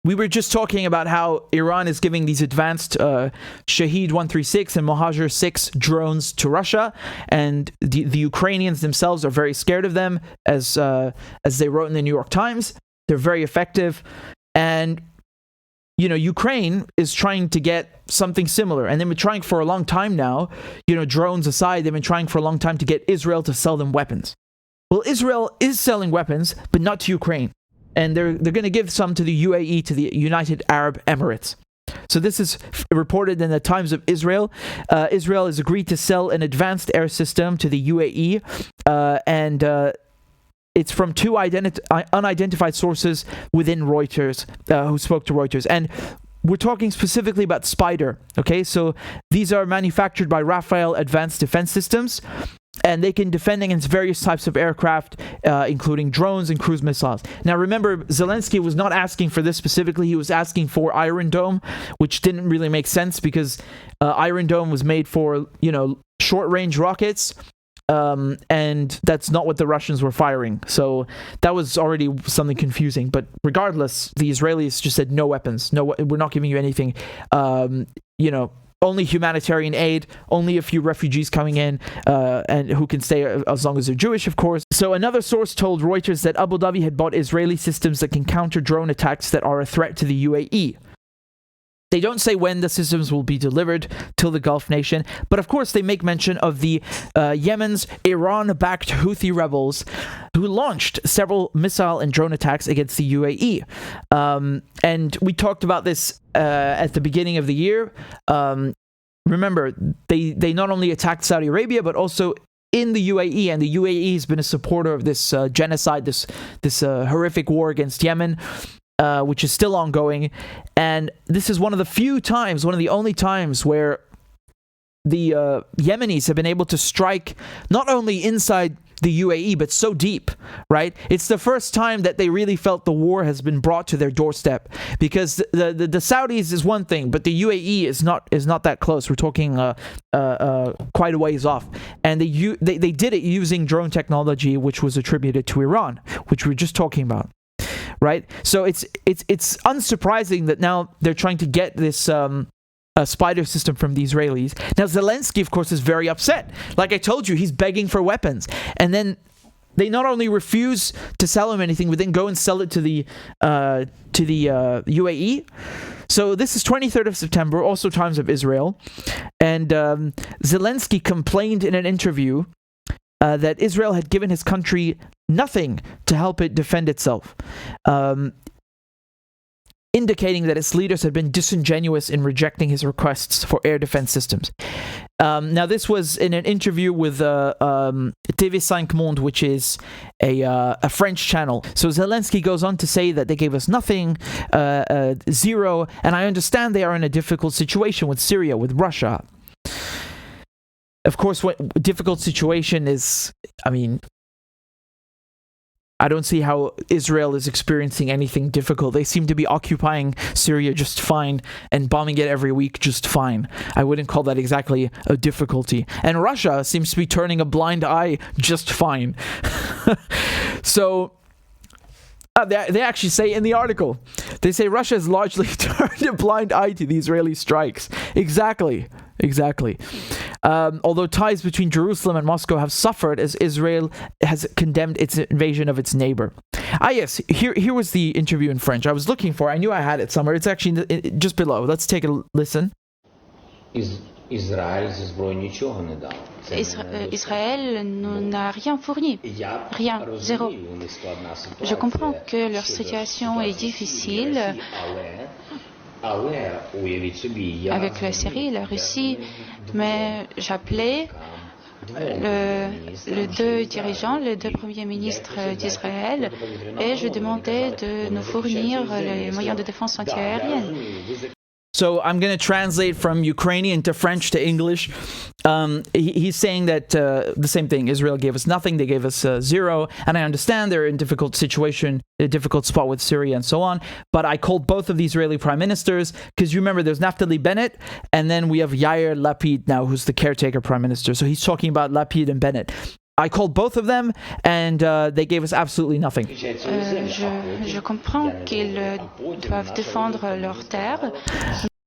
we were just talking about how Iran is giving these advanced Shahed 136 and Mohajer 6 drones to Russia, and the Ukrainians themselves are very scared of them, as they wrote in the New York Times. They're very effective, and Ukraine is trying to get something similar, and they've been trying for a long time now. Drones aside, they've been trying for a long time to get Israel to sell them weapons. Well, Israel is selling weapons, but not to Ukraine. And they're going to give some to the UAE, to the United Arab Emirates. So this is reported in the Times of Israel. Israel has agreed to sell an advanced air system to the UAE, and it's from two unidentified sources within Reuters, who spoke to Reuters. And we're talking specifically about Spider, okay? So these are manufactured by Rafael Advanced Defense Systems, and they can defend against various types of aircraft, including drones and cruise missiles. Now remember, Zelensky was not asking for this specifically. He was asking for Iron Dome, which didn't really make sense because Iron Dome was made for, short-range rockets, and that's not what the Russians were firing. So that was already something confusing. But regardless, the Israelis just said no weapons. No, we're not giving you anything. Only humanitarian aid, only a few refugees coming in, and who can stay as long as they're Jewish, of course. So another source told Reuters that Abu Dhabi had bought Israeli systems that can counter drone attacks that are a threat to the UAE. They don't say when the systems will be delivered to the Gulf nation, but of course they make mention of the Yemen's Iran-backed Houthi rebels who launched several missile and drone attacks against the UAE. And we talked about this at the beginning of the year. Remember, they not only attacked Saudi Arabia, but also in the UAE, and the UAE has been a supporter of this genocide, this horrific war against Yemen, which is still ongoing. And this is one of the only times where the Yemenis have been able to strike not only inside the UAE, but so deep, right? It's the first time that they really felt the war has been brought to their doorstep, because the Saudis is one thing, but the UAE is not that close. We're talking quite a ways off, and they did it using drone technology, which was attributed to Iran, which we were just talking about. Right, so it's unsurprising that now they're trying to get this Spider system from the Israelis. Now Zelensky, of course, is very upset. Like I told you, he's begging for weapons, and then they not only refuse to sell him anything, but then go and sell it to the UAE. So this is 23rd of September, also Times of Israel, and Zelensky complained in an interview that Israel had given his country nothing to help it defend itself, indicating that its leaders had been disingenuous in rejecting his requests for air defense systems. Now, this was in an interview with TV5 Monde, which is a French channel. So Zelensky goes on to say that they gave us nothing, zero, and I understand they are in a difficult situation with Syria, with Russia. Of course, what difficult situation is, I don't see how Israel is experiencing anything difficult. They seem to be occupying Syria just fine and bombing it every week just fine. I wouldn't call that exactly a difficulty. And Russia seems to be turning a blind eye just fine. So they actually say in the article, they say Russia has largely turned a blind eye to the Israeli strikes. Exactly. Although ties between Jerusalem and Moscow have suffered as Israel has condemned its invasion of its neighbor. Yes, here was the interview in French. I was looking for it. I knew I had it somewhere. It's actually just below. Let's take a listen. Israël n'a rien fourni, rien, zéro. Je comprends que leur situation est difficile avec la Syrie et la Russie, mais j'appelais les deux dirigeants, les deux premiers ministres d'Israël, et je demandais de nous fournir les moyens de défense antiaérienne. So I'm going to translate from Ukrainian to French to English. He's saying that the same thing. Israel gave us nothing. They gave us zero. And I understand they're in a difficult situation, a difficult spot with Syria and so on. But I called both of the Israeli prime ministers because you remember there's Naftali Bennett and then we have Yair Lapid now, who's the caretaker prime minister. So he's talking about Lapid and Bennett. I called both of them, and they gave us absolutely nothing. Je comprends qu'ils doivent défendre leurs terres.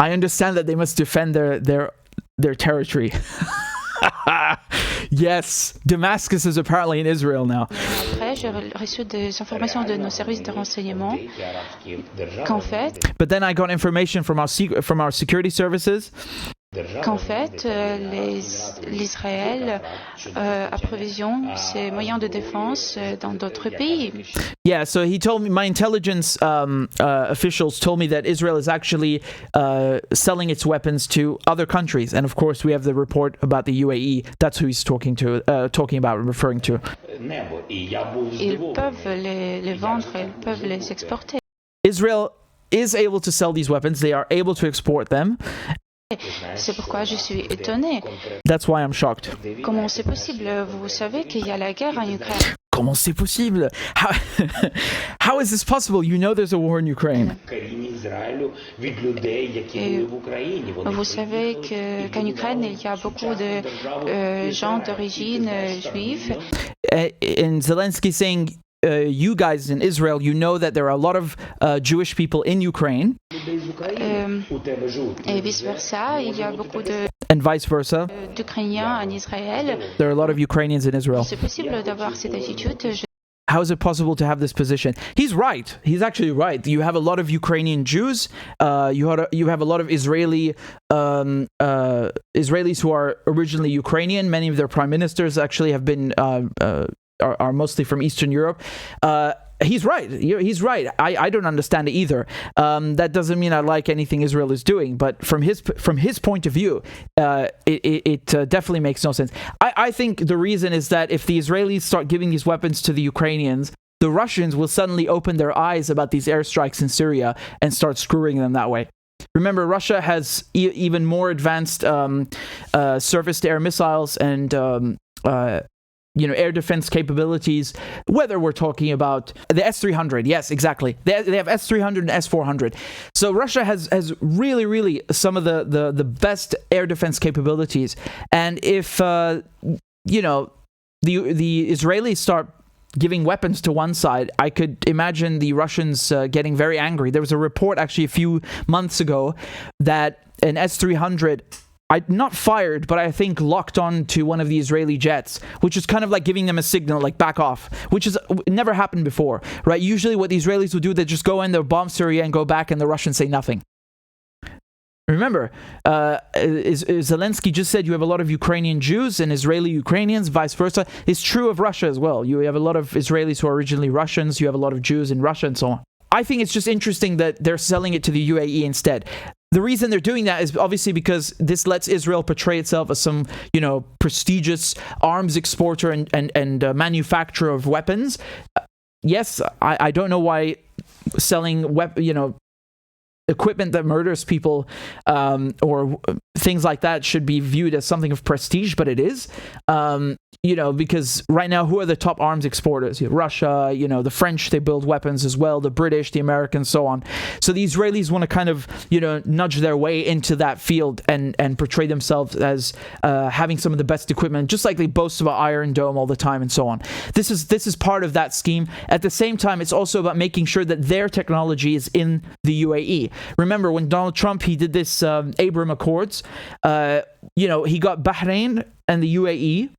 I understand that they must defend their territory. Yes, Damascus is apparently in Israel now. Après, j'ai reçu des informations de nos services de renseignement qu'en fait, But then I got information from our security services l'Israël approvisionne ses moyens de défense dans d'autres pays. Yeah, so he told me, my intelligence officials told me that Israel is actually selling its weapons to other countries, and of course we have the report about the UAE. That's who he's talking about, referring to. Ils peuvent les vendre, ils peuvent les exporter. Israel is able to sell these weapons. They are able to export them. C'est pourquoi je suis étonnée. That's why I'm shocked. Comment c'est possible? Vous savez qu'il y a la guerre en Ukraine. Comment c'est possible? How is this possible? You know there's a war in Ukraine. Et vous savez qu'en Ukraine, il y a beaucoup de gens d'origine juive. And Zelensky saying, you guys in Israel, you know that there are a lot of Jewish people in Ukraine. Et vice versa, il y a beaucoup And vice versa. d'Ukrainiens en Israël. There are a lot of Ukrainians in Israel. C'est possible d'avoir cette attitude. How is it possible to have this position? He's right. He's actually right. You have a lot of Ukrainian Jews. You have a lot of Israelis who are originally Ukrainian. Many of their prime ministers actually have been are mostly from Eastern Europe. He's right. He's right. I don't understand it either. That doesn't mean I like anything Israel is doing, but from his point of view, it definitely makes no sense. I think the reason is that if the Israelis start giving these weapons to the Ukrainians, the Russians will suddenly open their eyes about these airstrikes in Syria and start screwing them that way. Remember, Russia has even more advanced surface-to-air missiles and air defense capabilities, whether we're talking about the S-300. Yes, exactly. They have S-300 and S-400. So Russia has really some of the best air defense capabilities. And if, the Israelis start giving weapons to one side, I could imagine the Russians getting very angry. There was a report actually a few months ago that an S-300 not fired, but I think locked on to one of the Israeli jets, which is kind of like giving them a signal, like back off, which is never happened before, right? Usually what the Israelis will do, they just go in, they'll bomb Syria and go back, and the Russians say nothing. Remember, Zelensky just said you have a lot of Ukrainian Jews and Israeli Ukrainians, vice versa. It's true of Russia as well. You have a lot of Israelis who are originally Russians, you have a lot of Jews in Russia, and so on. I think it's just interesting that they're selling it to the UAE instead. The reason they're doing that is obviously because this lets Israel portray itself as some, prestigious arms exporter and manufacturer of weapons. Yes, I don't know why selling equipment that murders people or things like that should be viewed as something of prestige, but it is. Because right now, who are the top arms exporters? Russia, the French, they build weapons as well, the British, the Americans, so on. So the Israelis want to kind of, nudge their way into that field and portray themselves as having some of the best equipment, just like they boast about Iron Dome all the time and so on. This is part of that scheme. At the same time, it's also about making sure that their technology is in the UAE. Remember, when Donald Trump, he did this Abraham Accords, he got Bahrain and the UAE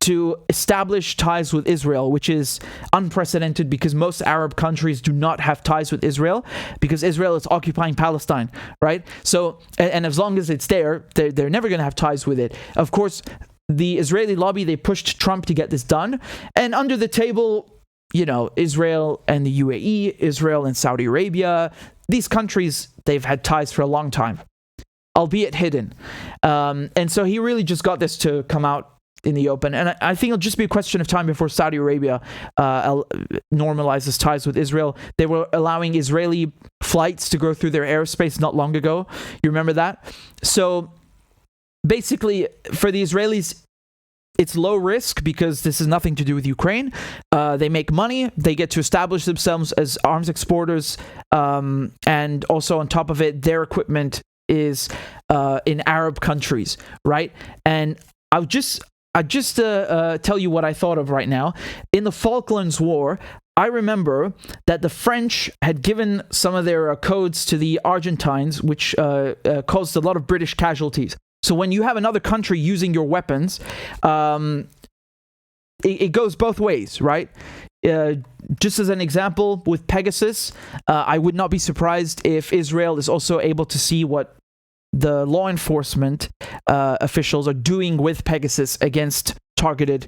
to establish ties with Israel, which is unprecedented because most Arab countries do not have ties with Israel because Israel is occupying Palestine, right? So, and as long as it's there, they're never going to have ties with it. Of course, the Israeli lobby, they pushed Trump to get this done. And under the table, Israel and the UAE, Israel and Saudi Arabia, these countries, they've had ties for a long time, albeit hidden. And so he really just got this to come out in the open. And I think it'll just be a question of time before Saudi Arabia normalizes ties with Israel. They were allowing Israeli flights to go through their airspace not long ago. You remember that? So basically, for the Israelis, it's low risk because this has nothing to do with Ukraine. They make money. They get to establish themselves as arms exporters. And also on top of it, their equipment is in Arab countries, right? And just tell you what I thought of right now. In the Falklands War, I remember that the French had given some of their codes to the Argentines, which caused a lot of British casualties. So when you have another country using your weapons, it goes both ways, right? Just as an example, with Pegasus, I would not be surprised if Israel is also able to see what the law enforcement officials are doing with Pegasus against targeted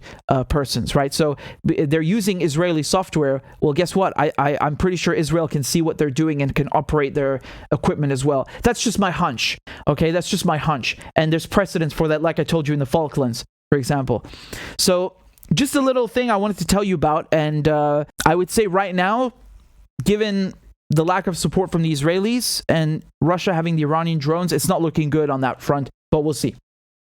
persons, right? So they're using Israeli software. Well, guess what? I'm pretty sure Israel can see what they're doing and can operate their equipment as well. That's just my hunch, okay? That's just my hunch. And there's precedence for that, like I told you in the Falklands, for example. So just a little thing I wanted to tell you about. And I would say right now, given the lack of support from the Israelis and Russia having the Iranian drones, it's not looking good on that front, but we'll see.